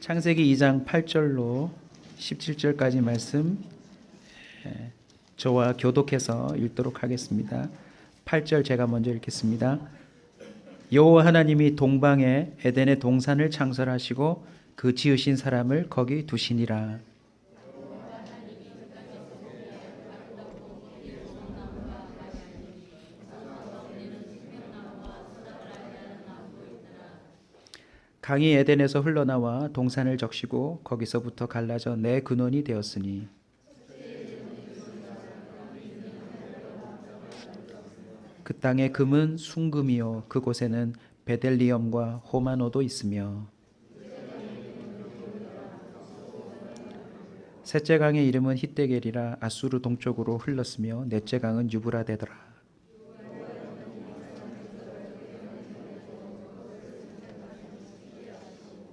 창세기 2장 8절로 17절까지 말씀 저와 교독해서 읽도록 하겠습니다. 8절 제가 먼저 읽겠습니다. 여호와 하나님이 동방에 에덴의 동산을 창설하시고 그 지으신 사람을 거기 두시니라. 강이 에덴에서 흘러나와 동산을 적시고 거기서부터 갈라져 네 근원이 되었으니 그 땅의 금은 순금이요 그곳에는 베델리엄과 호마노도 있으며 셋째 강의 이름은 히데겔이라 아수르 동쪽으로 흘렀으며 넷째 강은 유브라데더라.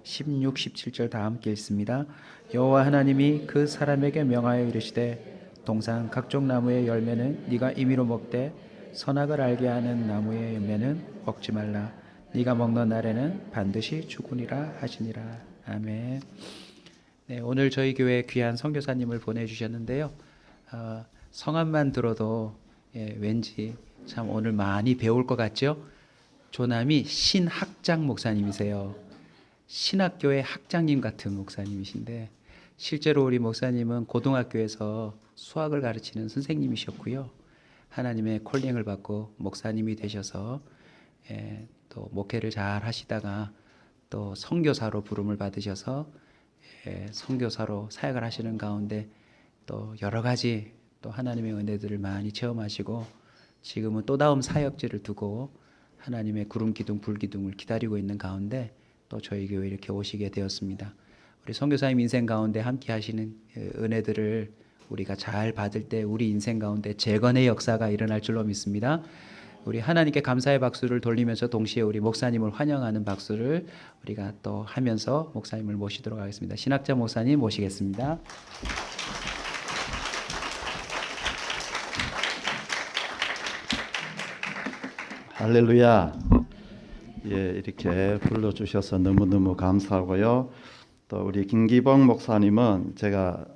16, 17절 다 함께 읽습니다. 여호와 하나님이 그 사람에게 명하여 이르시되 동산 각종 나무의 열매는 네가 임의로 먹되 선악을 알게 하는 나무의 열매는 먹지 말라. 네가 먹는 날에는 반드시 죽으리라 하시니라. 아멘. 네, 오늘 저희 교회 귀한 선교사님을 보내주셨는데요. 성함만 들어도 왠지 참 오늘 많이 배울 것 같죠? 조남이 신학장 목사님이세요. 신학교의 학장님 같은 목사님이신데 실제로 우리 목사님은 고등학교에서 수학을 가르치는 선생님이셨고요. 하나님의 콜링을 받고 목사님이 되셔서 또 목회를 잘 하시다가 또 선교사로 부름을 받으셔서 선교사로 사역을 하시는 가운데 또 여러 가지 또 하나님의 은혜들을 많이 체험하시고 지금은 또 다음 사역지를 두고 하나님의 구름 기둥 불 기둥을 기다리고 있는 가운데 또 저희 교회 이렇게 오시게 되었습니다. 우리 선교사님 인생 가운데 함께 하시는 은혜들을 우리가 잘 받을 때 우리 인생 가운데 재건의 역사가 일어날 줄로 믿습니다. 우리 하나님께 감사의 박수를 돌리면서 동시에 우리 목사님을 환영하는 박수를 우리가 또 하면서 목사님을 모시도록 하겠습니다. 신학자 목사님 모시겠습니다. 할렐루야. 이렇게 불러주셔서 너무너무 감사하고요. 또 우리 김기봉 목사님은 제가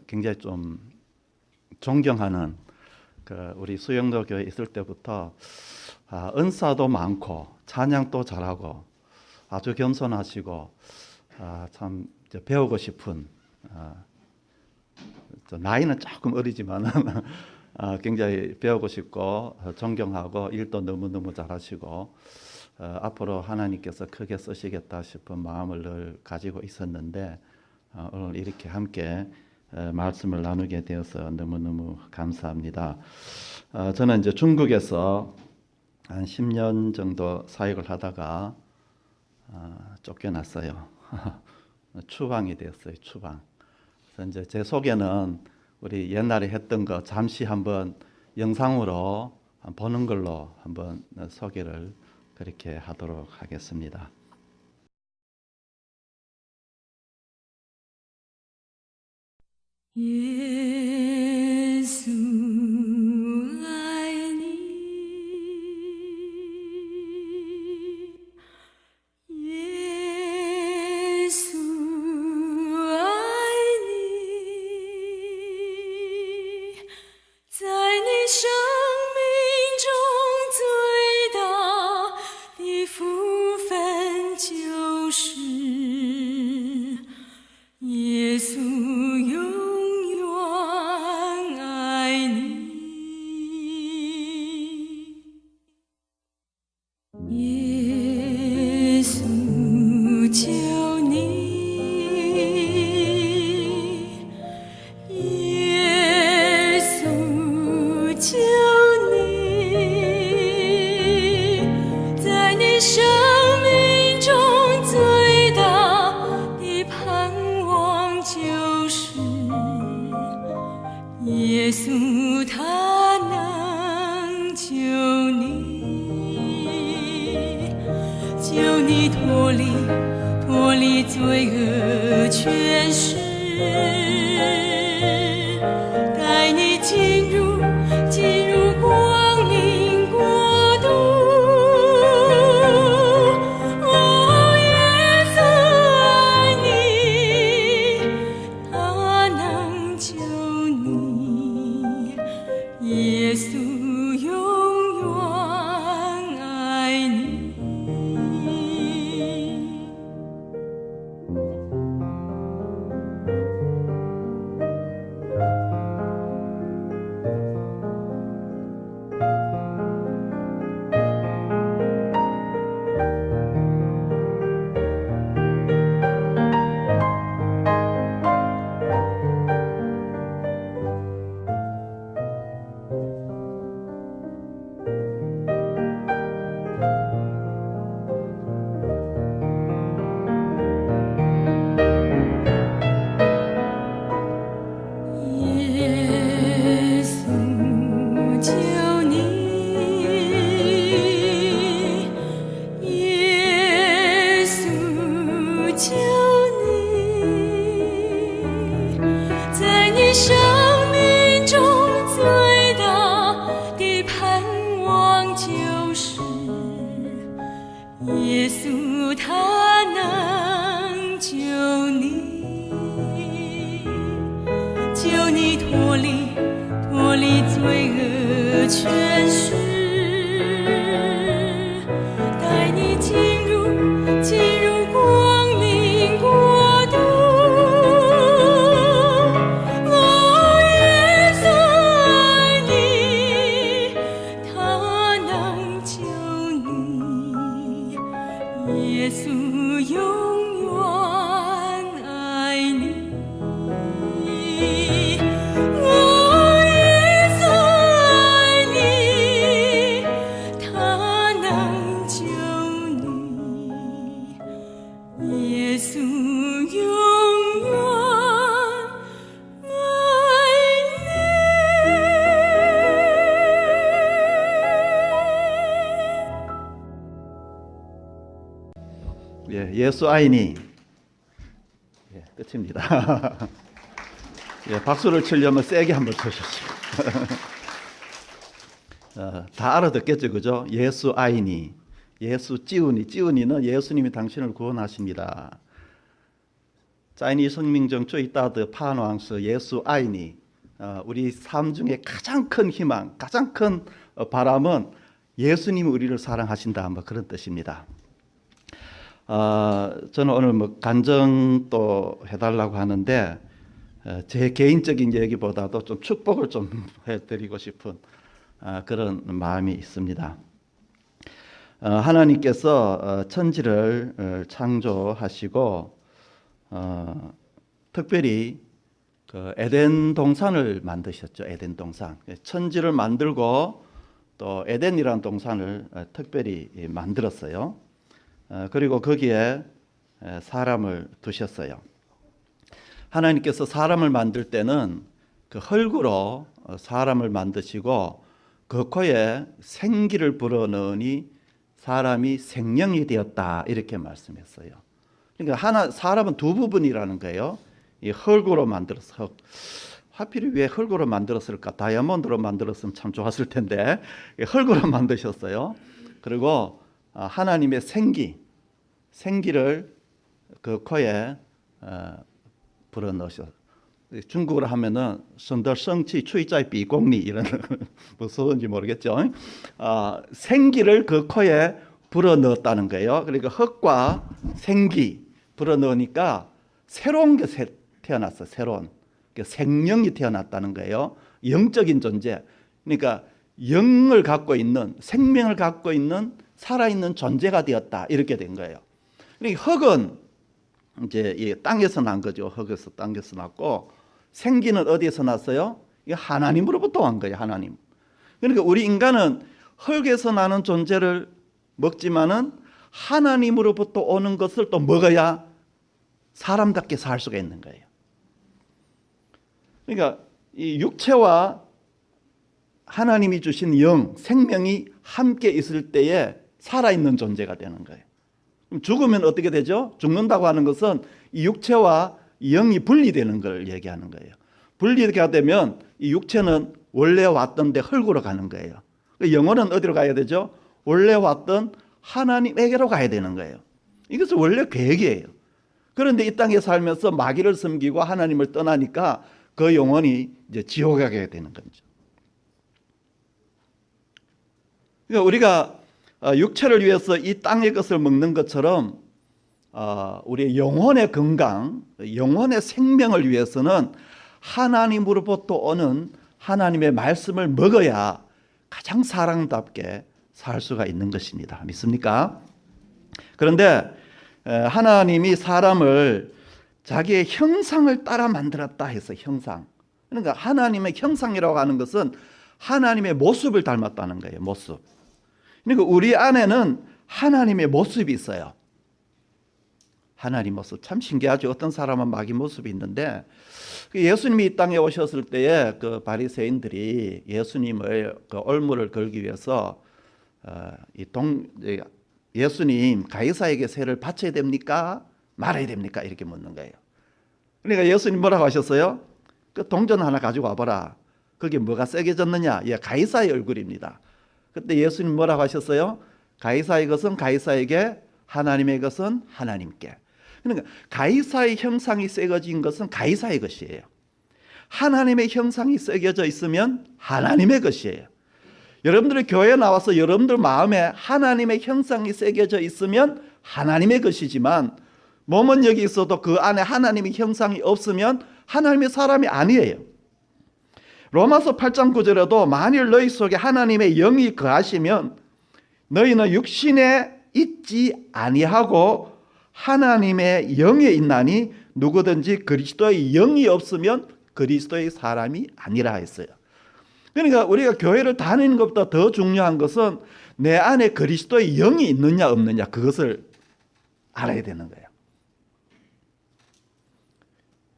굉장히 좀 존경하는 우리 수영도 교회 있을 때부터 은사도 많고 찬양도 잘하고 아주 겸손하시고 참 배우고 싶은 나이는 조금 어리지만 굉장히 배우고 싶고 존경하고 일도 너무너무 잘하시고 앞으로 하나님께서 크게 쓰시겠다 싶은 마음을 늘 가지고 있었는데 오늘 이렇게 함께 말씀을 나누게 되어서 너무너무 감사합니다. 저는 이제 중국에서 한 10년 정도 사역을 하다가 쫓겨났어요. 추방이 되었어요. 추방. 그래서 이제 제 소개는 우리 옛날에 했던 거 잠시 한번 영상으로 보는 걸로 한번 소개를 그렇게 하도록 하겠습니다. 예수 아이니 예수 아이니在你生命中最大的福分就是耶稣永远爱你，耶稣求你，耶稣求你，在你生命中最大的盼望就是耶稣，他能救你，救你脱离罪恶权势，带你进入光明国度。哦，耶稣爱你。生命中最大的盼望就是耶稣他能救你，救你脱离罪恶权势，带你进入光明国度。我耶稣爱你，他能救你，耶稣永远爱你。我耶稣爱你，他能救你，耶稣永远예, 예수 아이니. 예, 끝입니다. 예, 박수를 치려면 세게 한번 쳐주십시오. 다 알아듣겠죠, 그죠? 예수 아이니, 예수 찌우니는 예수님이 당신을 구원하십니다. 짜이니 성민정 쪼이따드 판왕스 예수 아이니. 우리 삶 중에 가장 큰 희망, 가장 큰 바람은 예수님이 우리를 사랑하신다, 뭐 그런 뜻입니다. 저는 오늘 뭐 간증도 해달라고 하는데 제 개인적인 얘기보다도 좀 축복을 좀 해드리고 싶은 그런 마음이 있습니다. 하나님께서 천지를 창조하시고 특별히 그 에덴 동산을 만드셨죠. 에덴 동산. 천지를 만들고 또 에덴이라는 동산을 특별히 만들었어요. 그리고 거기에 사람을 두셨어요. 하나님께서 사람을 만들 때는 그 흙으로 사람을 만드시고 그 코에 생기를 불어넣으니 사람이 생명이 되었다, 이렇게 말씀했어요. 그러니까 사람은 두 부분이라는 거예요. 이 흙으로 만들어서, 흙. 하필 왜 흙으로 만들었을까? 다이아몬드로 만들었으면 참 좋았을 텐데 흙으로 만드셨어요. 그리고 하나님의 생기를 그 코에 불어넣으셨어요. 중국어로 하면은 선더성치 추이자이 비공리, 이런 무서운지 모르겠죠. 생기를 그 코에 불어넣었다는 거예요. 그러니까 흙과 생기 불어넣으니까 새로운 게 태어났어요. 새로운 생명이 태어났다는 거예요. 영적인 존재. 그러니까 영을 갖고 있는, 생명을 갖고 있는 살아있는 존재가 되었다, 이렇게 된 거예요. 그러니까 흙은 이제 이 땅에서 난 거죠. 흙에서 땅에서 났고, 생기는 어디에서 났어요? 이게 하나님으로부터 온 거예요. 하나님. 그러니까 우리 인간은 흙에서 나는 존재를 먹지만은 하나님으로부터 오는 것을 또 먹어야 사람답게 살 수가 있는 거예요. 그러니까 이 육체와 하나님이 주신 영, 생명이 함께 있을 때에 살아있는 존재가 되는 거예요. 그럼 죽으면 어떻게 되죠? 죽는다고 하는 것은 이 육체와 영이 분리되는 걸 얘기하는 거예요. 분리가 되면 이 육체는 원래 왔던 데 흙으로 가는 거예요. 영혼은 어디로 가야 되죠? 원래 왔던 하나님에게로 가야 되는 거예요. 이것은 원래 계획이에요. 그런데 이 땅에 살면서 마귀를 섬기고 하나님을 떠나니까 그 영혼이 이제 지옥에 가게 되는 거죠. 그러니까 우리가 육체를 위해서 이 땅의 것을 먹는 것처럼 우리의 영혼의 건강, 영혼의 생명을 위해서는 하나님으로부터 오는 하나님의 말씀을 먹어야 가장 사랑답게 살 수가 있는 것입니다. 믿습니까? 그런데 하나님이 사람을 자기의 형상을 따라 만들었다 해서 형상. 그러니까 하나님의 형상이라고 하는 것은 하나님의 모습을 닮았다는 거예요. 모습. 그러니까 우리 안에는 하나님의 모습이 있어요. 하나님 모습 참 신기하죠. 어떤 사람은 마귀 모습이 있는데 예수님이 이 땅에 오셨을 때에 그 바리새인들이 예수님을 그 올무를 걸기 위해서 예수님 가이사에게 세를 바쳐야 됩니까? 말아야 됩니까? 이렇게 묻는 거예요. 그러니까 예수님 뭐라고 하셨어요? 그 동전 하나 가지고 와봐라. 그게 뭐가 새겨졌느냐? 예, 가이사의 얼굴입니다. 그때 예수님 뭐라고 하셨어요? 가이사의 것은 가이사에게, 하나님의 것은 하나님께. 그러니까 가이사의 형상이 새겨진 것은 가이사의 것이에요. 하나님의 형상이 새겨져 있으면 하나님의 것이에요. 여러분들이 교회에 나와서 여러분들 마음에 하나님의 형상이 새겨져 있으면 하나님의 것이지만, 몸은 여기 있어도 그 안에 하나님의 형상이 없으면 하나님의 사람이 아니에요. 로마서 8장 9절에도 만일 너희 속에 하나님의 영이 거하시면 너희는 육신에 있지 아니하고 하나님의 영에 있나니 누구든지 그리스도의 영이 없으면 그리스도의 사람이 아니라 했어요. 그러니까 우리가 교회를 다니는 것보다 더 중요한 것은 내 안에 그리스도의 영이 있느냐 없느냐, 그것을 알아야 되는 거예요.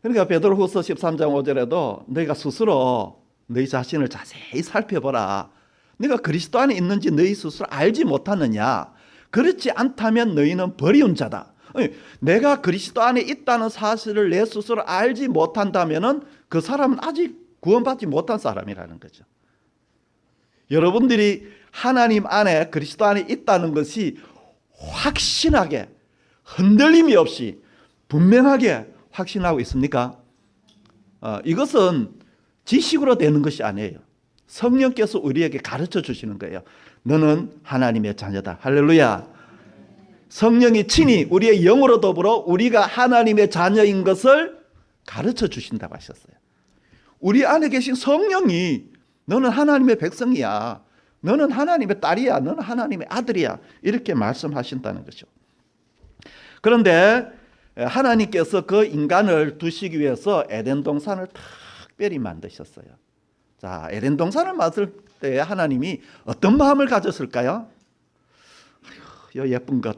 그러니까 베드로후서 13장 5절에도 너희가 스스로 너희 자신을 자세히 살펴보라. 네가 그리스도 안에 있는지 너희 스스로 알지 못하느냐. 그렇지 않다면 너희는 버리운 자다. 내가 그리스도 안에 있다는 사실을 내 스스로 알지 못한다면 그 사람은 아직 구원받지 못한 사람이라는 거죠. 여러분들이 하나님 안에, 그리스도 안에 있다는 것이 확신하게, 흔들림이 없이 분명하게 확신하고 있습니까? 이것은 지식으로 되는 것이 아니에요. 성령께서 우리에게 가르쳐 주시는 거예요. 너는 하나님의 자녀다. 할렐루야. 성령이 친히 우리의 영으로 더불어 우리가 하나님의 자녀인 것을 가르쳐 주신다고 하셨어요. 우리 안에 계신 성령이 너는 하나님의 백성이야, 너는 하나님의 딸이야, 너는 하나님의 아들이야, 이렇게 말씀하신다는 거죠. 그런데 하나님께서 그 인간을 두시기 위해서 에덴 동산을 특별히 만드셨어요. 자, 에덴 동산을 만들 때 하나님이 어떤 마음을 가졌을까요? 아휴, 예쁜 것.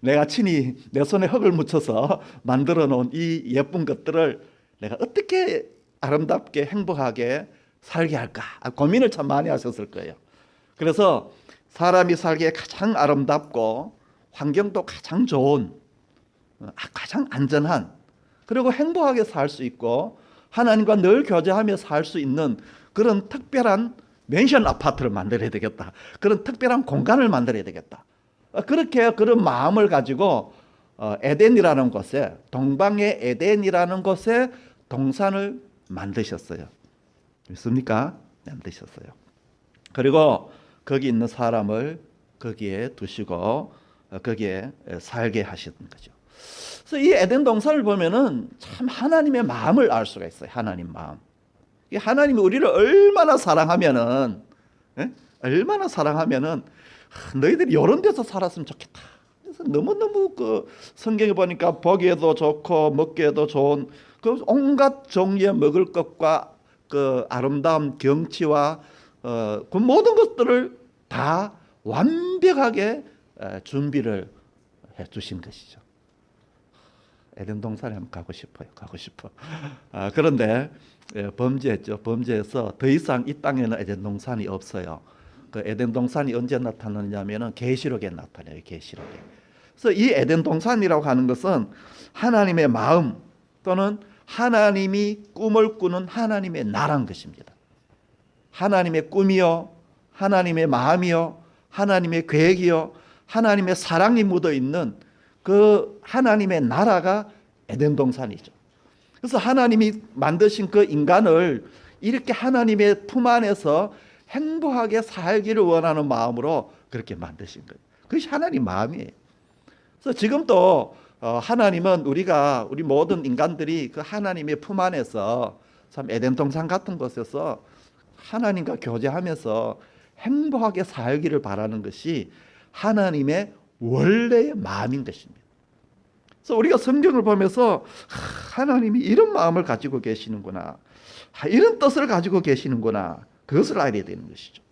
내가 친히 내 손에 흙을 묻혀서 만들어 놓은 이 예쁜 것들을 내가 어떻게 아름답게 행복하게 살게 할까 고민을 참 많이 하셨을 거예요. 그래서 사람이 살기에 가장 아름답고 환경도 가장 좋은, 가장 안전한, 그리고 행복하게 살 수 있고 하나님과 늘 교제하며 살 수 있는 그런 특별한 맨션 아파트를 만들어야 되겠다, 그런 특별한 공간을 만들어야 되겠다, 그렇게 그런 마음을 가지고 에덴이라는 곳에, 동방의 에덴이라는 곳에 동산을 만드셨어요. 믿습니까? 만드셨어요. 그리고 거기 있는 사람을 거기에 두시고 거기에 살게 하신 거죠. 그래서 이 에덴 동산을 보면은 참 하나님의 마음을 알 수가 있어요. 하나님 마음. 하나님이 우리를 얼마나 사랑하면은, 얼마나 사랑하면은 너희들이 이런 데서 살았으면 좋겠다. 그래서 너무너무 그 성경에 보니까 보기에도 좋고 먹기에도 좋은 그 온갖 종류의 먹을 것과 그 아름다운 경치와 그 모든 것들을 다 완벽하게 준비를 해 주신 것이죠. 에덴 동산에 한번 가고 싶어요. 가고 싶어. 그런데 범죄했죠. 범죄해서 더 이상 이 땅에는 에덴 동산이 없어요. 그 에덴 동산이 언제 나타나냐면은 계시록에 나타나요. 계시록에. 그래서 이 에덴 동산이라고 하는 것은 하나님의 마음 또는 하나님이 꿈을 꾸는 하나님의 나라는 것입니다. 하나님의 꿈이요, 하나님의 마음이요, 하나님의 계획이요, 하나님의 사랑이 묻어 있는 그 하나님의 나라가 에덴 동산이죠. 그래서 하나님이 만드신 그 인간을 이렇게 하나님의 품 안에서 행복하게 살기를 원하는 마음으로 그렇게 만드신 거예요. 그것이 하나님 마음이에요. 그래서 지금도 하나님은 우리 모든 인간들이 그 하나님의 품 안에서 참 에덴 동산 같은 곳에서 하나님과 교제하면서 행복하게 살기를 바라는 것이 하나님의 원래의 마음인 것입니다. 그래서 우리가 성경을 보면서 하나님이 이런 마음을 가지고 계시는구나, 이런 뜻을 가지고 계시는구나, 그것을 알아야 되는 것이죠.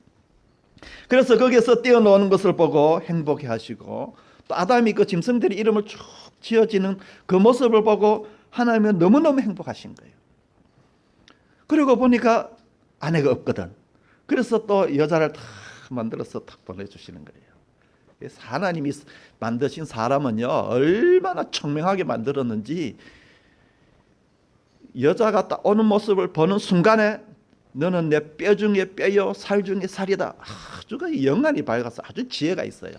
그래서 거기에서 뛰어노는 것을 보고 행복해 하시고, 또 아담이 그 짐승들의 이름을 쭉 지어지는 그 모습을 보고 하나님은 너무너무 행복하신 거예요. 그리고 보니까 아내가 없거든. 그래서 또 여자를 탁 만들어서 탁 보내주시는 거예요. 그래서 하나님이 만드신 사람은요, 얼마나 청명하게 만들었는지 여자가 딱 오는 모습을 보는 순간에 너는 내 뼈 중에 뼈요 살 중에 살이다. 아주 그 영안이 밝아서 아주 지혜가 있어요.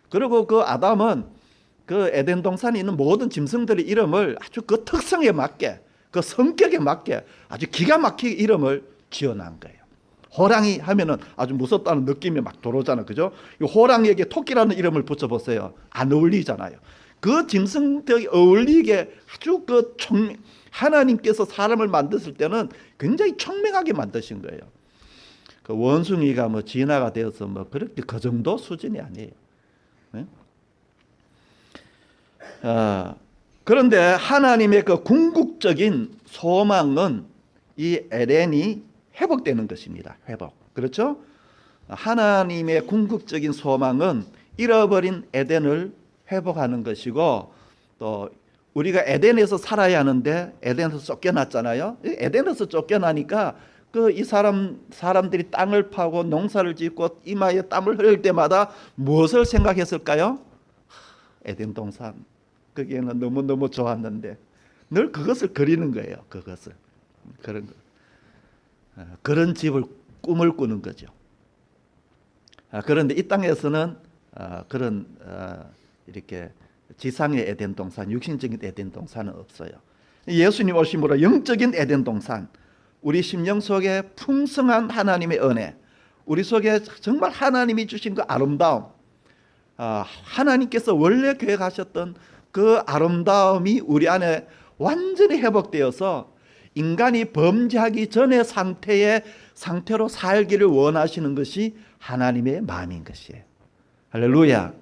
그리고 그 아담은 그 에덴 동산에 있는 모든 짐승들의 이름을 아주 그 특성에 맞게, 그 성격에 맞게 아주 기가 막히게 이름을 지어놓은 거예요. 호랑이 하면은 아주 무섭다는 느낌이 막 들어오잖아요. 그죠? 이 호랑이에게 토끼라는 이름을 붙여보세요. 안 어울리잖아요. 그 짐승들이 어울리게 아주 하나님께서 사람을 만드실 때는 굉장히 청명하게 만드신 거예요. 그 원숭이가 뭐 진화가 되어서 뭐 그렇게 그 정도 수준이 아니에요. 네? 그런데 하나님의 그 궁극적인 소망은 이 에덴이 회복되는 것입니다. 회복. 그렇죠? 하나님의 궁극적인 소망은 잃어버린 에덴을 회복하는 것이고, 또 우리가 에덴에서 살아야 하는데 에덴에서 쫓겨났잖아요. 에덴에서 쫓겨나니까 이 사람들이 땅을 파고 농사를 짓고 이마에 땀을 흘릴 때마다 무엇을 생각했을까요? 에덴 동산. 거기에는 너무너무 좋았는데 늘 그것을 그리는 거예요. 그것을. 그런 집을 꿈을 꾸는 거죠. 그런데 이 땅에서는 그런 이렇게 지상의 에덴 동산, 육신적인 에덴 동산은 없어요. 예수님 오심으로 영적인 에덴 동산, 우리 심령 속에 풍성한 하나님의 은혜, 우리 속에 정말 하나님이 주신 그 아름다움, 하나님께서 원래 계획하셨던 그 아름다움이 우리 안에 완전히 회복되어서 인간이 범죄하기 전의 상태로 살기를 원하시는 것이 하나님의 마음인 것이에요. 할렐루야.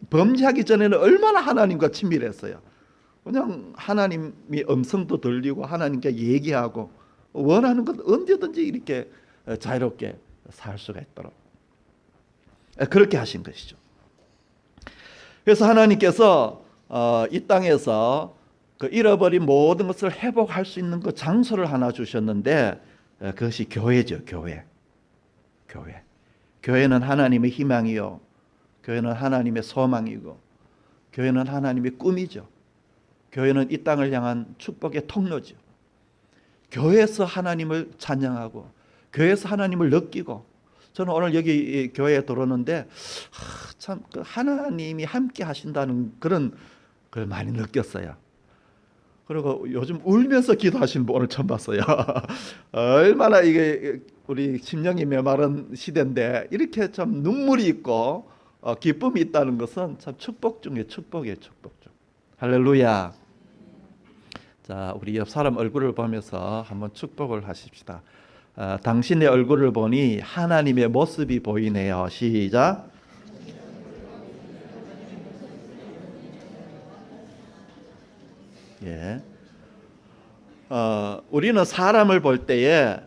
범죄하기 전에는 얼마나 하나님과 친밀했어요. 그냥 하나님이 음성도 들리고 하나님께 얘기하고 원하는 것 언제든지 이렇게 자유롭게 살 수가 있도록 그렇게 하신 것이죠. 그래서 하나님께서 이 땅에서 그 잃어버린 모든 것을 회복할 수 있는 그 장소를 하나 주셨는데 그것이 교회죠. 교회는 하나님의 희망이요, 교회는 하나님의 소망이고, 교회는 하나님의 꿈이죠. 교회는 이 땅을 향한 축복의 통로죠. 교회에서 하나님을 찬양하고 교회에서 하나님을 느끼고, 저는 오늘 여기 교회에 들어오는데 참 하나님이 함께 하신다는 그런 걸 많이 느꼈어요. 그리고 요즘 울면서 기도하시는 분 오늘 처음 봤어요. 얼마나 이게 우리 심령이 메마른 시대인데 이렇게 참 눈물이 있고 기쁨이 있다는 것은 참 축복 중에 축복이에요. 축복 중. 할렐루야. 자, 우리 옆 사람 얼굴을 보면서 한번 축복을 하십시다. 당신의 얼굴을 보니 하나님의 모습이 보이네요. 시작. 예. 우리는 사람을 볼 때에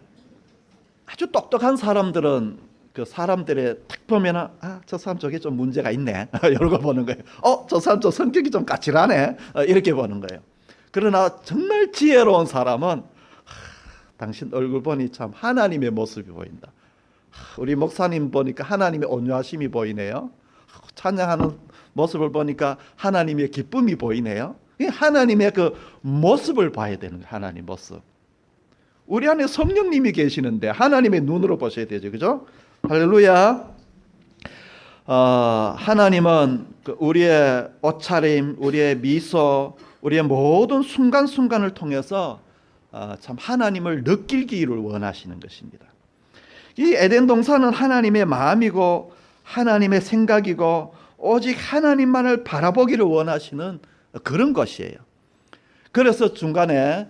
아주 똑똑한 사람들은 그 사람들의 딱 보면은 저 사람 저게 좀 문제가 있네. 이러고 보는 거예요. 저 사람 저 성격이 좀 까칠하네. 이렇게 보는 거예요. 그러나 정말 지혜로운 사람은 당신 얼굴 보니 참 하나님의 모습이 보인다. 우리 목사님 보니까 하나님의 온유하심이 보이네요. 찬양하는 모습을 보니까 하나님의 기쁨이 보이네요. 하나님의 그 모습을 봐야 되는 거예요. 하나님 모습. 우리 안에 성령님이 계시는데 하나님의 눈으로 보셔야 되죠. 그죠? 할렐루야. 하나님은 우리의 옷차림, 우리의 미소, 우리의 모든 순간순간을 통해서 참 하나님을 느끼기를 원하시는 것입니다. 이 에덴 동산은 하나님의 마음이고 하나님의 생각이고 오직 하나님만을 바라보기를 원하시는 그런 것이에요. 그래서 중간에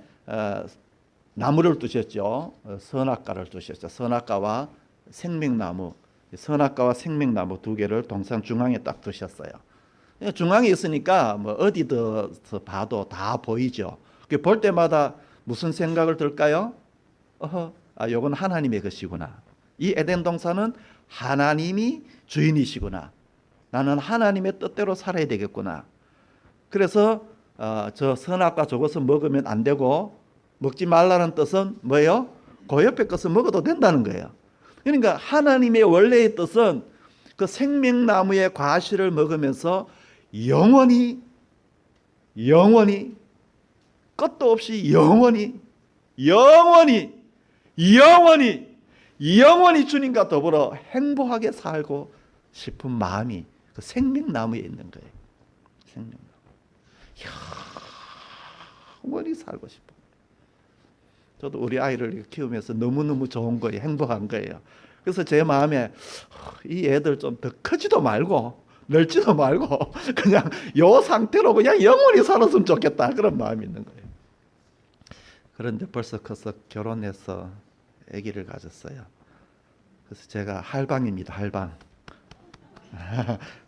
나무를 두셨죠. 선악과를 두셨죠. 선악과와 생명나무, 선악과와 생명나무 두 개를 동산 중앙에 딱 두셨어요. 중앙에 있으니까 뭐 어디서 봐도 다 보이죠. 볼 때마다 무슨 생각을 들까요? 요건 하나님의 것이구나. 이 에덴 동산은 하나님이 주인이시구나. 나는 하나님의 뜻대로 살아야 되겠구나. 그래서 저 선악과 저것은 먹으면 안 되고 먹지 말라는 뜻은 뭐예요? 그 옆에 것을 먹어도 된다는 거예요. 그러니까 하나님의 원래의 뜻은 그 생명나무의 과실을 먹으면서 영원히 끝도 없이 영원히 영원히 영원히 영원히 주님과 더불어 행복하게 살고 싶은 마음이 그 생명나무에 있는 거예요. 생명나무. 영원히 살고 싶어. 저도 우리 아이를 키우면서 너무너무 좋은 거예요. 행복한 거예요. 그래서 제 마음에 이 애들 좀 더 크지도 말고 넓지도 말고 그냥 요 상태로 그냥 영원히 살았으면 좋겠다, 그런 마음이 있는 거예요. 그런데 벌써 커서 결혼해서 아기를 가졌어요. 그래서 제가 할방입니다. 할방.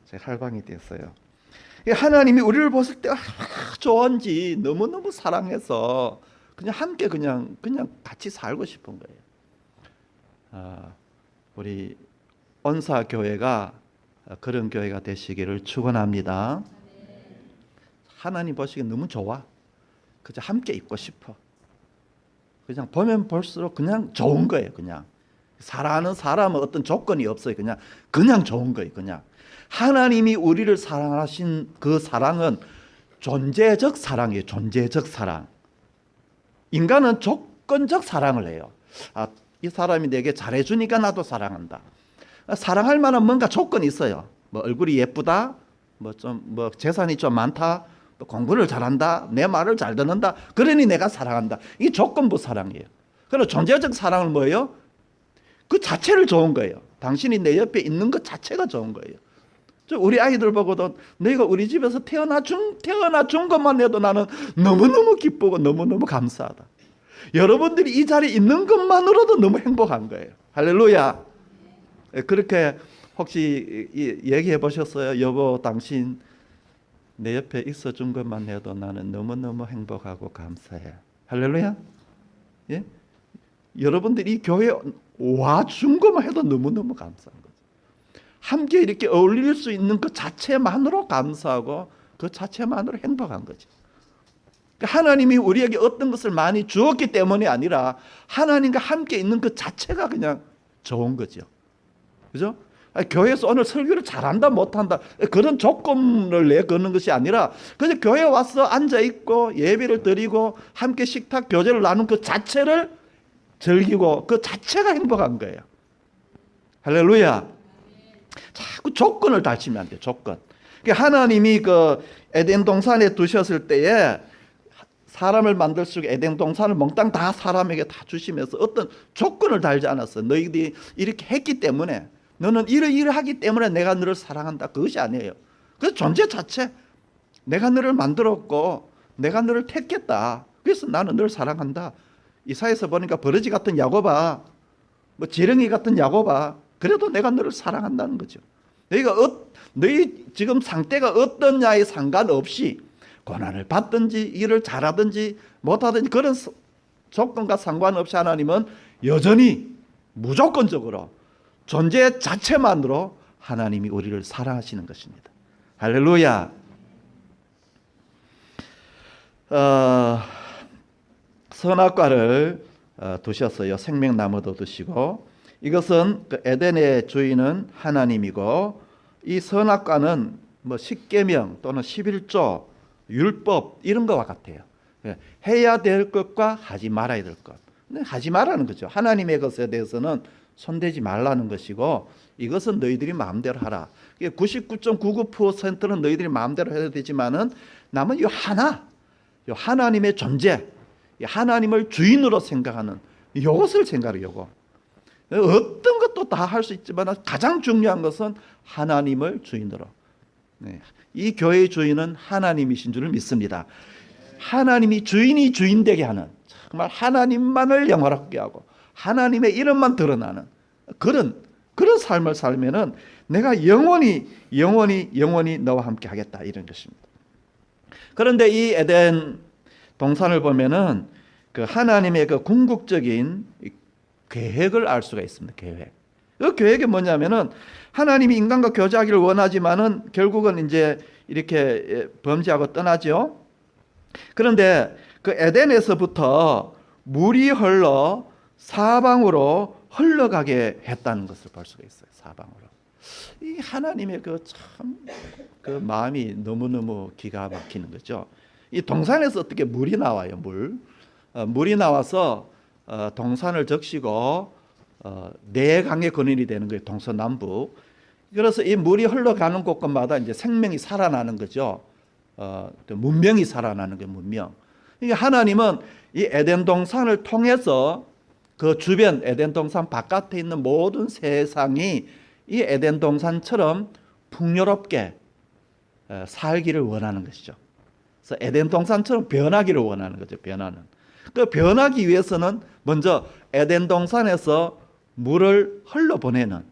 제가 할방이 됐어요. 하나님이 우리를 봤을 때 좋은지 너무너무 사랑해서 그냥 함께 그냥 같이 살고 싶은 거예요. 우리 언사교회가 그런 교회가 되시기를 축원합니다. 하나님 보시기에 너무 좋아. 그저 함께 있고 싶어. 그냥 보면 볼수록 그냥 좋은 거예요. 그냥 사랑하는 사람은 어떤 조건이 없어요. 그냥 좋은 거예요. 그냥 하나님이 우리를 사랑하신 그 사랑은 존재적 사랑이에요. 존재적 사랑. 인간은 조건적 사랑을 해요. 이 사람이 내게 잘해주니까 나도 사랑한다. 사랑할 만한 뭔가 조건이 있어요. 뭐 얼굴이 예쁘다, 뭐 재산이 좀 많다, 또 공부를 잘한다, 내 말을 잘 듣는다, 그러니 내가 사랑한다. 이게 조건부 사랑이에요. 그리고 존재적 사랑은 뭐예요? 그 자체를 좋은 거예요. 당신이 내 옆에 있는 것 자체가 좋은 거예요. 우리 아이들 보고도 너희가 우리 집에서 태어나 준 것만 해도 나는 너무너무 기쁘고 너무너무 감사하다. 여러분들이 이 자리에 있는 것만으로도 너무 행복한 거예요. 할렐루야. 그렇게 혹시 얘기해 보셨어요? 여보, 당신 내 옆에 있어 준 것만 해도 나는 너무너무 행복하고 감사해. 할렐루야. 예? 여러분들이 이 교회에 와준 것만 해도 너무너무 감사한 거죠. 함께 이렇게 어울릴 수 있는 그 자체만으로 감사하고 그 자체만으로 행복한 거죠. 하나님이 우리에게 어떤 것을 많이 주었기 때문이 아니라 하나님과 함께 있는 그 자체가 그냥 좋은 거죠. 그죠? 교회에서 오늘 설교를 잘한다 못한다 그런 조건을 내거는 것이 아니라 그냥 교회에 와서 앉아있고 예배를 드리고 함께 식탁 교제를 나눈 그 자체를 즐기고 그 자체가 행복한 거예요. 할렐루야. 자꾸 조건을 달치면 안 돼요. 조건. 하나님이 그 에덴 동산에 두셨을 때에 사람을 만들 수 있게 에덴 동산을 몽땅 다 사람에게 다 주시면서 어떤 조건을 달지 않았어요. 너희들이 이렇게 했기 때문에, 너는 이러이러하기 때문에 내가 너를 사랑한다, 그것이 아니에요. 그 존재 자체, 내가 너를 만들었고 내가 너를 택했다, 그래서 나는 너를 사랑한다. 이사야에서 보니까 버러지 같은 야곱아, 뭐 지렁이 같은 야곱아, 그래도 내가 너를 사랑한다는 거죠. 너희 지금 상태가 어떠냐에 상관없이 고난을 받든지 일을 잘하든지 못하든지 그런 조건과 상관없이 하나님은 여전히 무조건적으로 존재 자체만으로 하나님이 우리를 사랑하시는 것입니다. 할렐루야. 선악과를 두셨어요. 생명나무도 두시고, 이것은 그 에덴의 주인은 하나님이고, 이 선악과는 뭐 십계명 또는 11조 율법 이런 것과 같아요. 해야 될 것과 하지 말아야 될 것. 하지 말라는 거죠. 하나님의 것에 대해서는 손대지 말라는 것이고, 이것은 너희들이 마음대로 하라. 99.99%는 너희들이 마음대로 해야 되지만은 남은 이 하나, 이 하나님의 존재, 하나님을 주인으로 생각하는 이것을 생각하려고. 어떤 것도 다 할 수 있지만 가장 중요한 것은 하나님을 주인으로. 이 교회의 주인은 하나님이신 줄을 믿습니다. 하나님이 주인이 주인되게 하는, 정말 하나님만을 영화롭게 하고 하나님의 이름만 드러나는 그런 삶을 살면은 내가 영원히 너와 함께 하겠다, 이런 것입니다. 그런데 이 에덴 동산을 보면은 그 하나님의 그 궁극적인 계획을 알 수가 있습니다. 계획. 그 계획이 뭐냐면은 하나님이 인간과 교제하기를 원하지만은 결국은 이제 이렇게 범죄하고 떠나죠. 그런데 그 에덴에서부터 물이 흘러 사방으로 흘러가게 했다는 것을 볼 수가 있어요. 사방으로. 이 하나님의 그 참 그 마음이 너무너무 기가 막히는 거죠. 이 동산에서 어떻게 물이 나와요? 물이 나와서 동산을 적시고 네 강의 근원이 되는 거예요. 동서남북. 그래서 이 물이 흘러가는 곳곳마다 이제 생명이 살아나는 거죠. 문명이 살아나는 게 문명. 이게 하나님은 이 에덴 동산을 통해서 그 주변 에덴 동산 바깥에 있는 모든 세상이 이 에덴 동산처럼 풍요롭게 살기를 원하는 것이죠. 그래서 에덴 동산처럼 변하기를 원하는 거죠. 변하는. 그 변하기 위해서는 먼저 에덴 동산에서 물을 흘러보내는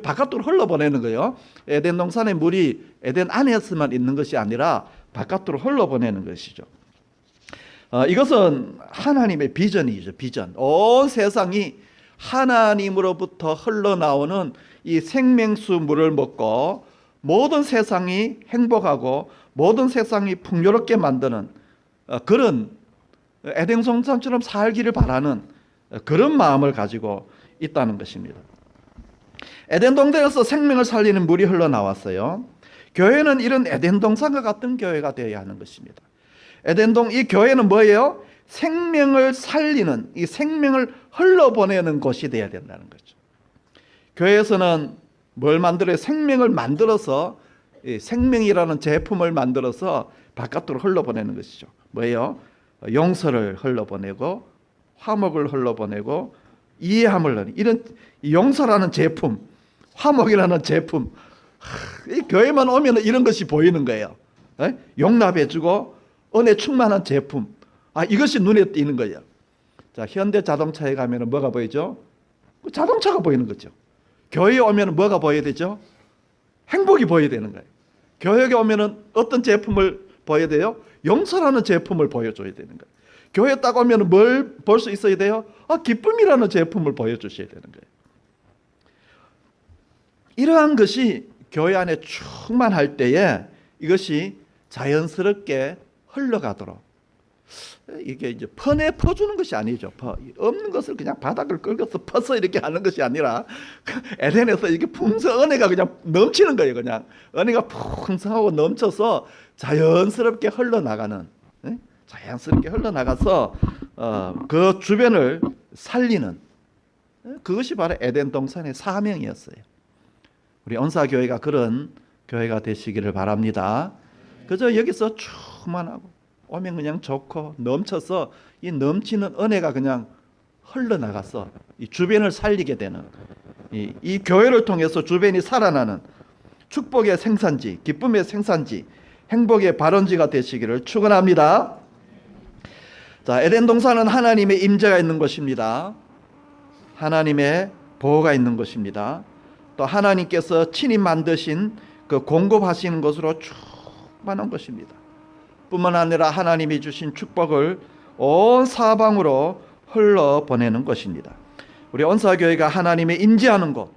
바깥으로 흘러보내는 거예요. 에덴 동산의 물이 에덴 안에서만 있는 것이 아니라 바깥으로 흘러보내는 것이죠. 이것은 하나님의 비전이죠. 비전. 온 세상이 하나님으로부터 흘러나오는 이 생명수 물을 먹고 모든 세상이 행복하고 모든 세상이 풍요롭게 만드는 그런 에덴 동산처럼 살기를 바라는 그런 마음을 가지고 있다는 것입니다. 에덴 동산에서 생명을 살리는 물이 흘러나왔어요. 교회는 이런 에덴 동산과 같은 교회가 되어야 하는 것입니다. 이 교회는 뭐예요? 생명을 살리는, 이 생명을 흘러보내는 곳이 되어야 된다는 거죠. 교회에서는 뭘 만들어요? 생명을 만들어서, 생명이라는 제품을 만들어서 바깥으로 흘러보내는 것이죠. 뭐예요? 용서를 흘러보내고, 화목을 흘러보내고, 이해함을 흘러보내고, 이런 용서라는 제품, 화목이라는 제품, 이 교회만 오면 이런 것이 보이는 거예요. 용납해주고 은혜 충만한 제품, 이것이 눈에 띄는 거예요. 자, 현대 자동차에 가면 뭐가 보이죠? 자동차가 보이는 거죠. 교회에 오면 뭐가 보여야 되죠? 행복이 보여야 되는 거예요. 교회에 오면 어떤 제품을 보여야 돼요? 용서라는 제품을 보여줘야 되는 거예요. 교회에 딱 오면 뭘 볼 수 있어야 돼요? 기쁨이라는 제품을 보여주셔야 되는 거예요. 이러한 것이 교회 안에 충만할 때에 이것이 자연스럽게 흘러가도록, 이게 이제 퍼주는 것이 아니죠. 없는 것을 그냥 바닥을 긁어서 퍼서 이렇게 하는 것이 아니라 에덴에서 이게 은혜가 그냥 넘치는 거예요. 그냥 은혜가 풍성하고 넘쳐서 자연스럽게 흘러나가는, 자연스럽게 흘러나가서 그 주변을 살리는, 그것이 바로 에덴 동산의 사명이었어요. 우리 언사교회가 그런 교회가 되시기를 바랍니다. 그저 여기서 충만하고 오면 그냥 좋고 넘쳐서 이 넘치는 은혜가 그냥 흘러나가서 이 주변을 살리게 되는, 이 교회를 통해서 주변이 살아나는 축복의 생산지, 기쁨의 생산지, 행복의 발원지가 되시기를 축원합니다. 자, 에덴 동산은 하나님의 임재가 있는 곳입니다. 하나님의 보호가 있는 곳입니다. 또 하나님께서 친히 만드신 그 공급하시는 것으로 충만한 것입니다. 뿐만 아니라 하나님이 주신 축복을 온 사방으로 흘러보내는 것입니다. 우리 언사교회가 하나님의 임재하는 곳,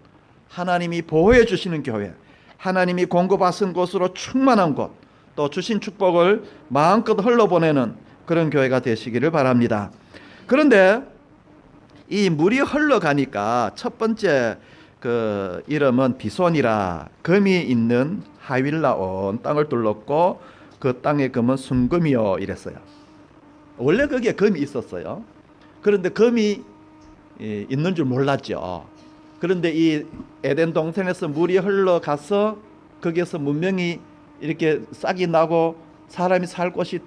하나님이 보호해 주시는 교회, 하나님이 공급하신 곳으로 충만한 곳, 또 주신 축복을 마음껏 흘러보내는 그런 교회가 되시기를 바랍니다. 그런데 이 물이 흘러가니까 첫 번째 그 이름은 비손이라, 금이 있는 하윌라 온 땅을 둘렀고 그 땅의 금은 순금이요 이랬어요. 원래 거기에 금이 있었어요. 그런데 금이 있는 줄 몰랐죠. 그런데 이 에덴 동산에서 물이 흘러가서 거기에서 문명이 이렇게 싹이 나고 사람이 살 곳이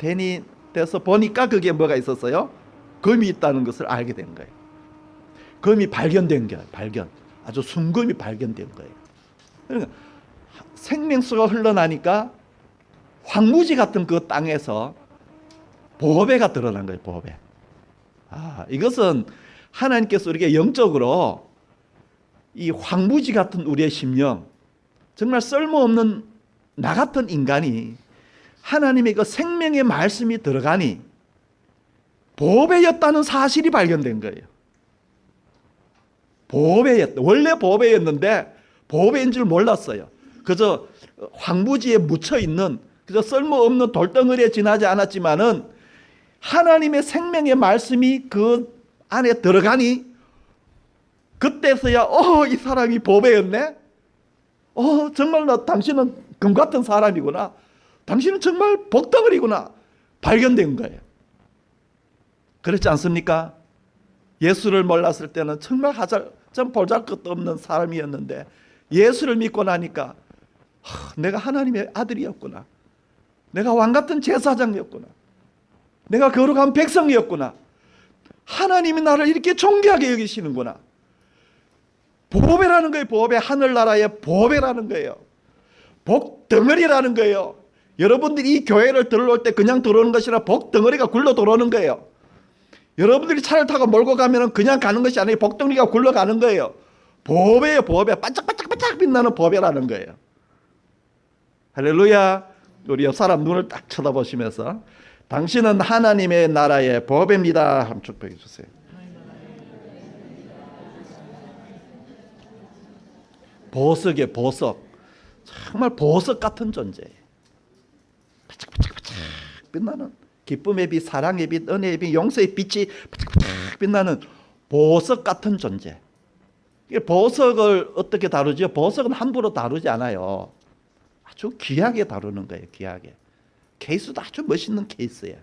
돼서 보니까 거기에 뭐가 있었어요? 금이 있다는 것을 알게 된 거예요. 금이 발견된 거예요. 아주 순금이 발견된 거예요. 그러니까 생명수가 흘러나니까 황무지 같은 그 땅에서 보배가 드러난 거예요. 보배. 이것은 하나님께서 우리에게 영적으로 이 황무지 같은 우리의 심령, 정말 쓸모없는 나 같은 인간이 하나님의 그 생명의 말씀이 들어가니 보배였다는 사실이 발견된 거예요. 원래 보배였는데 보배인 줄 몰랐어요. 그저 황무지에 묻혀 있는 그저 쓸모없는 돌덩어리에 지나지 않았지만은 하나님의 생명의 말씀이 그 안에 들어가니 그때서야 이 사람이 보배였네. 정말 당신은 금 같은 사람이구나. 당신은 정말 복덩어리구나 발견된 거예요. 그렇지 않습니까? 예수를 몰랐을 때는 정말 좀 보잘것도 없는 사람이었는데 예수를 믿고 나니까 내가 하나님의 아들이었구나. 내가 왕같은 제사장이었구나. 내가 거룩한 백성이었구나. 하나님이 나를 이렇게 존귀하게 여기시는구나. 보배라는 거예요. 보배. 하늘나라의 보배라는 거예요. 복덩어리라는 거예요. 여러분들이 이 교회를 들어올 때 그냥 들어오는 것이 아니라 복덩어리가 굴러 들어오는 거예요. 여러분들이 차를 타고 몰고 가면 그냥 가는 것이 아니라 복덩어리가 굴러가는 거예요. 보배예요. 보배. 반짝반짝반짝 빛나는 보배라는 거예요. 할렐루야. 우리 옆 사람 눈을 딱 쳐다보시면서 당신은 하나님의 나라의 보배입니다. 한번 축복해 주세요. 보석이에요. 보석. 정말 보석 같은 존재예요. 반짝반짝반짝 빛나는 기쁨의 빛, 사랑의 빛, 은혜의 빛, 용서의 빛이 반짝반짝 빛나는 보석 같은 존재. 보석을 어떻게 다루죠? 보석은 함부로 다루지 않아요. 아주 귀하게 다루는 거예요. 귀하게. 케이스도 아주 멋있는 케이스예요.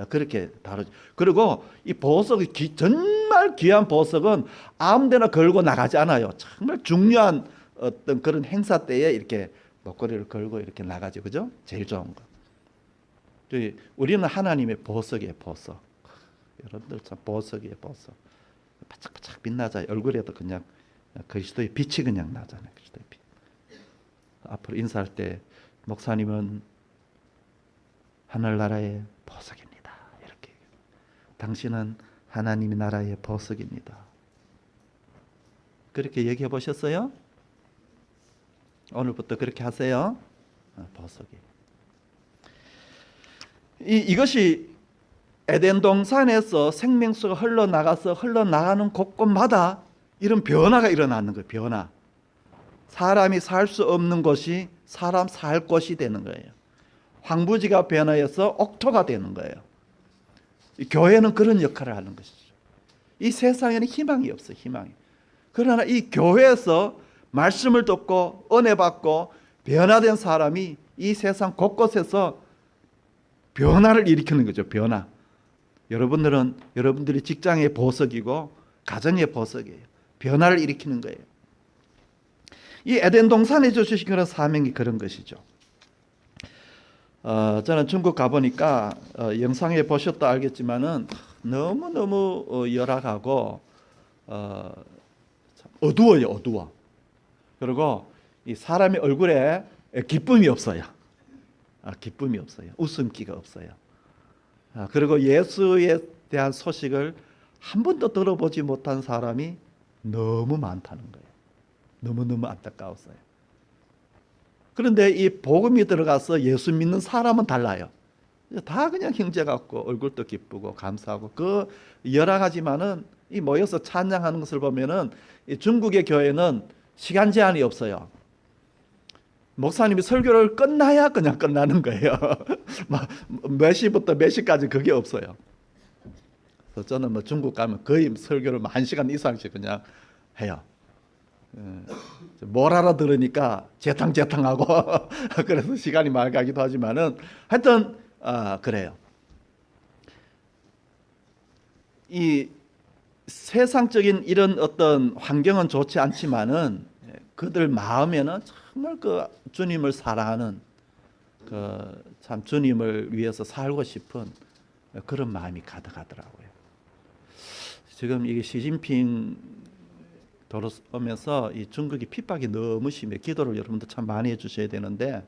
그렇게 다루죠. 그리고 이 보석이 정말 귀한 보석은 아무데나 걸고 나가지 않아요. 정말 중요한 어떤 그런 행사 때에 이렇게 목걸이를 걸고 이렇게 나가죠. 그죠? 제일 좋은 거. 우리는 하나님의 보석이에요. 보석. 여러분들 참 보석이에요. 보석. 바짝바짝 빛나잖아요. 얼굴에도 그냥 그리스도의 빛이 그냥 나잖아요. 그리스도의 빛. 앞으로 인사할 때 목사님은 하늘나라의 보석입니다. 이렇게. 당신은 하나님의 나라의 보석입니다. 그렇게 얘기해 보셨어요? 오늘부터 그렇게 하세요. 보석이. 이것이 에덴 동산에서 생명수가 흘러나가서 흘러나가는 곳곳마다 이런 변화가 일어나는 거예요. 변화. 사람이 살 수 없는 곳이 사람 살 곳이 되는 거예요. 황부지가 변화해서 옥토가 되는 거예요. 교회는 그런 역할을 하는 것이죠. 이 세상에는 희망이 없어요. 희망이. 그러나 이 교회에서 말씀을 듣고 은혜 받고 변화된 사람이 이 세상 곳곳에서 변화를 일으키는 거죠. 변화. 여러분들은 여러분들이 직장의 보석이고 가정의 보석이에요. 변화를 일으키는 거예요. 이 에덴 동산에 주신 그런 사명이 그런 것이죠. 저는 중국 가보니까 영상에 보셨다 알겠지만은 너무너무 열악하고 어두워요. 어두워. 그리고 이 사람의 얼굴에 기쁨이 없어요. 기쁨이 없어요. 웃음기가 없어요. 그리고 예수에 대한 소식을 한 번도 들어보지 못한 사람이 너무 많다는 거예요. 너무너무 안타까웠어요. 그런데 이 복음이 들어가서 예수 믿는 사람은 달라요. 다 그냥 형제 같고 얼굴도 기쁘고 감사하고 그 열악하지만은 이 모여서 찬양하는 것을 보면은 이 중국의 교회는 시간 제한이 없어요. 목사님이 설교를 끝나야 그냥 끝나는 거예요. 몇 시부터 몇 시까지 그게 없어요. 그래서 저는 뭐 중국 가면 거의 설교를 1시간 이상씩 그냥 해요. 뭘 알아들으니까 재탕하고 그래서 시간이 많이 가기도 하지만은 하여튼 그래요. 이 세상적인 이런 어떤 환경은 좋지 않지만은 그들 마음에는 정말 그 주님을 사랑하는 그 참 주님을 위해서 살고 싶은 그런 마음이 가득하더라고요. 지금 이게 시진핑 돌아오면서 이 중국이 핍박이 너무 심해. 기도를 여러분들 참 많이 해주셔야 되는데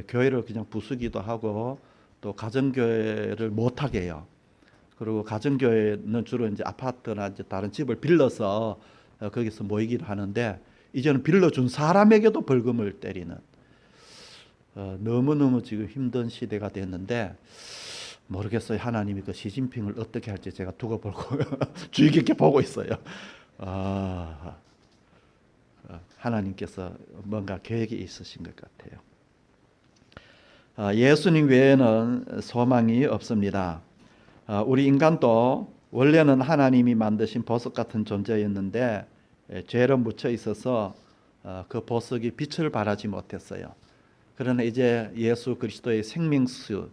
교회를 그냥 부수기도 하고 또 가정교회를 못하게 해요. 그리고 가정교회는 주로 이제 아파트나 이제 다른 집을 빌려서 거기서 모이기를 하는데 이제는 빌려준 사람에게도 벌금을 때리는 너무너무 지금 힘든 시대가 됐는데 모르겠어요. 하나님이 그 시진핑을 어떻게 할지 제가 두고 보고 주의 깊게 보고 있어요. 하나님께서 뭔가 계획이 있으신 것 같아요. 예수님 외에는 소망이 없습니다. 우리 인간도 원래는 하나님이 만드신 보석 같은 존재였는데 죄로 묻혀 있어서 그 보석이 빛을 발하지 못했어요. 그러나 이제 예수 그리스도의 생명수,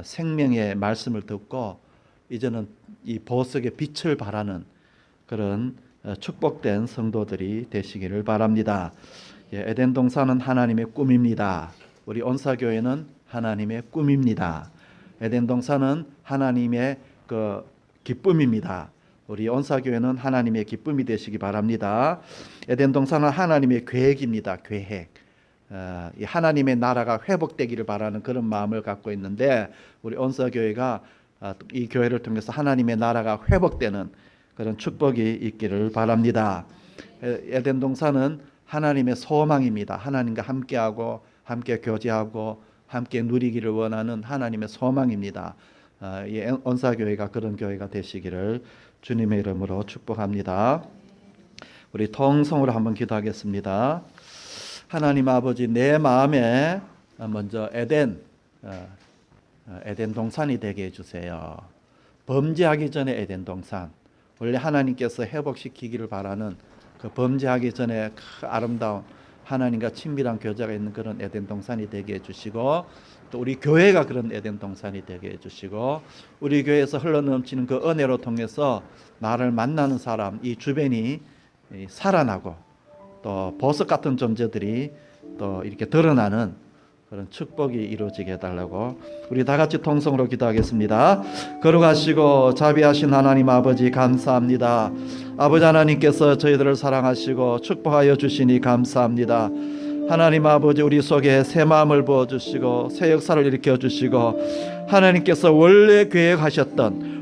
생명의 말씀을 듣고 이제는 이 보석의 빛을 발하는 그런 축복된 성도들이 되시기를 바랍니다. 에덴 동산은 하나님의 꿈입니다. 우리 온사교회는 하나님의 꿈입니다. 에덴 동산은 하나님의 그 기쁨입니다. 우리 온사교회는 하나님의 기쁨이 되시기 바랍니다. 에덴 동산은 하나님의 계획입니다. 계획. 이 하나님의 나라가 회복되기를 바라는 그런 마음을 갖고 있는데 우리 온사교회가 이 교회를 통해서 하나님의 나라가 회복되는 그런 축복이 있기를 바랍니다. 에덴 동산은 하나님의 소망입니다. 하나님과 함께하고 함께 교제하고 함께 누리기를 원하는 하나님의 소망입니다. 이 온사교회가 그런 교회가 되시기를 주님의 이름으로 축복합니다. 우리 통성으로 한번 기도하겠습니다. 하나님 아버지, 내 마음에 먼저 에덴 동산이 되게 해주세요. 범죄하기 전에 에덴 동산, 원래 하나님께서 회복시키기를 바라는 그 범죄하기 전에 그 아름다운 하나님과 친밀한 교제가 있는 그런 에덴 동산이 되게 해주시고, 또 우리 교회가 그런 에덴 동산이 되게 해주시고, 우리 교회에서 흘러넘치는 그 은혜로 통해서 나를 만나는 사람, 이 주변이 살아나고 또 보석 같은 존재들이 또 이렇게 드러나는 그런 축복이 이루어지게 해달라고 우리 다 같이 통성으로 기도하겠습니다. 거룩하시고 자비하신 하나님 아버지, 감사합니다. 아버지 하나님께서 저희들을 사랑하시고 축복하여 주시니 감사합니다. 하나님 아버지, 우리 속에 새 마음을 부어주시고 새 역사를 일으켜주시고 하나님께서 원래 계획하셨던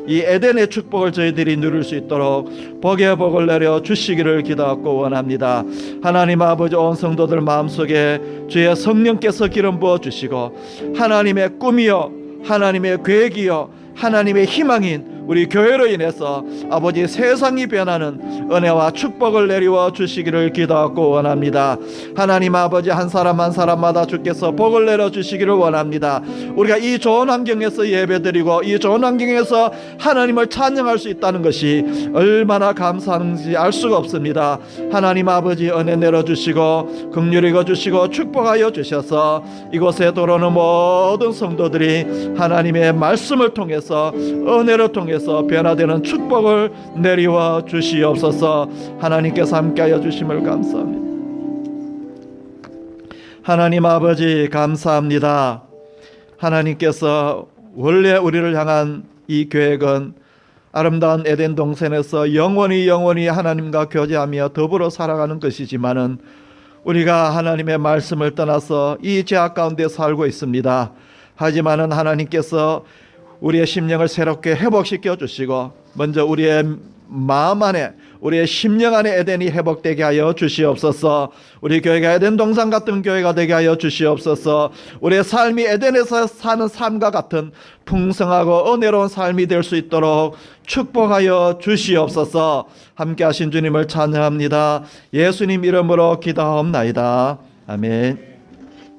이 에덴의 축복을 저희들이 누릴 수 있도록 복의 복을 내려 주시기를 기도하고 원합니다. 하나님 아버지, 온 성도들 마음속에 주의 성령께서 기름 부어주시고 하나님의 꿈이요 하나님의 계획이요 하나님의 희망인 우리 교회로 인해서 아버지 세상이 변하는 은혜와 축복을 내리워 주시기를 기도하고 원합니다. 하나님 아버지, 한 사람 한 사람마다 주께서 복을 내려 주시기를 원합니다. 우리가 이 좋은 환경에서 예배드리고 이 좋은 환경에서 하나님을 찬양할 수 있다는 것이 얼마나 감사한지 알 수가 없습니다. 하나님 아버지, 은혜 내려주시고 긍휼히 여겨주시고 축복하여 주셔서 이곳에 들어오는 모든 성도들이 하나님의 말씀을 통해서 은혜를 통해서 변화되는 축복을 내리워 주시옵소서. 하나님께서 함께하여 주심을 감사합니다. 하나님 아버지, 감사합니다. 하나님께서 원래 우리를 향한 이 계획은 아름다운 에덴 동산에서 영원히 하나님과 교제하며 더불어 살아가는 것이지만은 우리가 하나님의 말씀을 떠나서 이 죄악 가운데 살고 있습니다. 하지만은 하나님께서 우리의 심령을 새롭게 회복시켜 주시고 먼저 우리의 마음 안에 우리의 심령 안에 에덴이 회복되게 하여 주시옵소서. 우리 교회가 에덴 동산 같은 교회가 되게 하여 주시옵소서. 우리의 삶이 에덴에서 사는 삶과 같은 풍성하고 은혜로운 삶이 될 수 있도록 축복하여 주시옵소서. 함께 하신 주님을 찬양합니다. 예수님 이름으로 기도하옵나이다. 아멘.